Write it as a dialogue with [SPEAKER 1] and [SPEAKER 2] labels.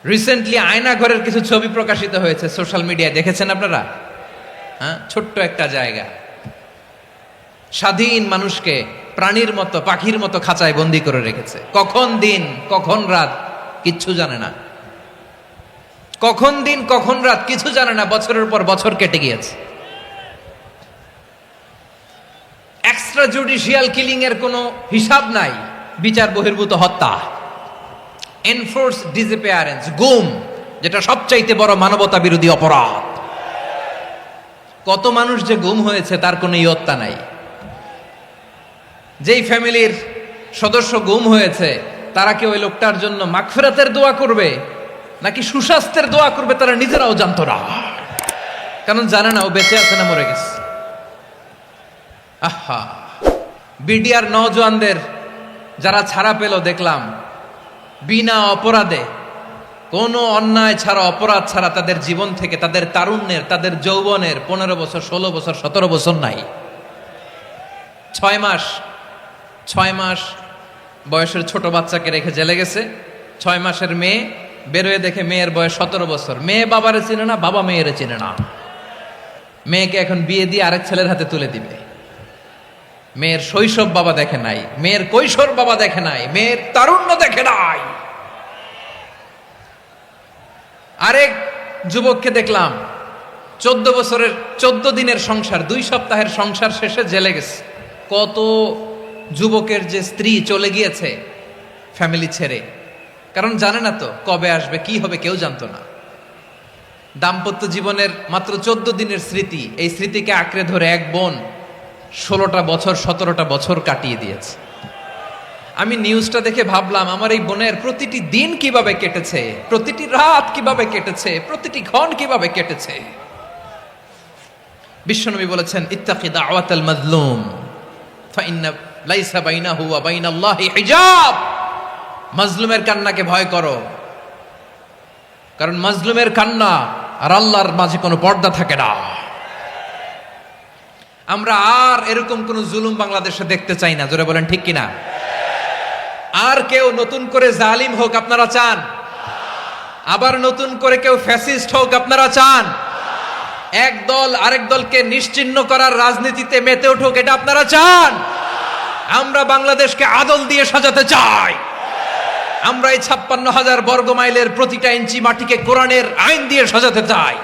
[SPEAKER 1] Recently আয়না ঘরের কিছু ছবি প্রকাশিত হয়েছে সোশ্যাল মিডিয়ায়, দেখেছেন আপনারা? হ্যাঁ, ছোট্ট একটা জায়গা, স্বাধীন মানুষকে প্রাণীর মতো পাখির মতো খাঁচায় বন্দি করে রেখেছে। কখন দিন কখন রাত কিচ্ছু জানে না, কখন দিন কখন রাত কিছু জানে না, বছরের পর বছর কেটে গিয়েছে। এক্সট্রা জুডিশিয়াল কিলিং এর কোনো হিসাব নাই, বিচার বহির্ভূত হত্যা, এনফোর্স ডিসঅ্যাপিয়ারেন্স, গুম, যেটা সবচাইতে বড় মানবতা বিরোধী অপরাধ। কত মানুষ যে গুম হয়েছে তার কোনো ইয়ত্তা নাই। যেই ফ্যামিলির সদস্য গুম হয়েছে তারা কি ওই লোকটার জন্য মাগফিরাতের দোয়া করবে নাকি সুস্বাস্থ্যের দোয়া করবে তারা নিজেরাও জানতো না, কারণ জানে না ও বেঁচে আছে না মরে গেছে। আহা, বিডিআর নওজোয়ানদের যারা ছাড়া পেল দেখলাম, বিনা অপরাধে, কোনো অন্যায় ছাড়া অপরাধ ছাড়া তাদের জীবন থেকে, তাদের তারুণ্যের, তাদের যৌবনের 15 বছর 16 বছর 17 বছর নাই, 6 মাস বয়সের ছোট বাচ্চাকে রেখে জেলে গেছে। 6 মাসের মেয়ে বেরোয় দেখে মেয়ের বয়স 17 বছর। মেয়ে বাবারে চিনে না, বাবা মেয়েরে চিনে না। মেয়েকে এখন বিয়ে দিয়ে আরেক ছেলের হাতে তুলে দিবে। মেয়ের শৈশব বাবা দেখে নাই, মেয়ের কৈশোর বাবা দেখে নাই, মেয়ের তারুণ্য দেখে নাই। আরেক যুবককে দেখলাম 14 বছরের 14 দিনের সংসার, 2 সপ্তাহের সংসার শেষে জেলে গেছে। কত যুবকের যে স্ত্রী চলে গিয়েছে ফ্যামিলি ছেড়ে, কারণ জানে না তো কবে আসবে কি হবে, কেউ জানতো না। দাম্পত্য জীবনের মাত্র 14 দিনের স্মৃতি, এই স্মৃতিকে আঁকড়ে ধরে এক বোন 16টা বছর 17টা বছর কাটিয়ে দিয়েছে। আমি নিউজটা দেখে ভাবলাম, আমার এই বোনের প্রতিটি দিন কিভাবে কেটেছে, প্রতিটি রাত কিভাবে কেটেছে, প্রতিটি ক্ষণ কিভাবে কেটেছে। বিশ্বনবী বলেছেন, ইত্তাকি দাওয়াতাল মাজলুম ফাইন্না লাইসা বাইনাহু ওয়া বাইনাল্লাহি হিজাব। মাজলুমের কান্নাকে ভয় করো, কারণ মাজলুমের কান্না আর আল্লাহর মাঝে কোনো পর্দা থাকে না। আমরা আর এরকম কোন জুলুম বাংলাদেশে দেখতে চাই না, জোরে বলেন ঠিক কিনা? আর কেউ নতুন করে জালিম হোক আপনারা চান? আবার নতুন করে কেউ ফ্যাসিস্ট হোক আপনারা চান? এক দল আরেক দলকে নিশ্চিহ্ন করার রাজনীতিতে মেতে উঠুক এটা আপনারা চান? আমরা বাংলাদেশকে আদল দিয়ে সাজাতে চাই। আমরা এই 56,000 বর্গ মাইলের প্রতিটা ইঞ্চি মাটিকে কোরআনের আইন দিয়ে সাজাতে চাই।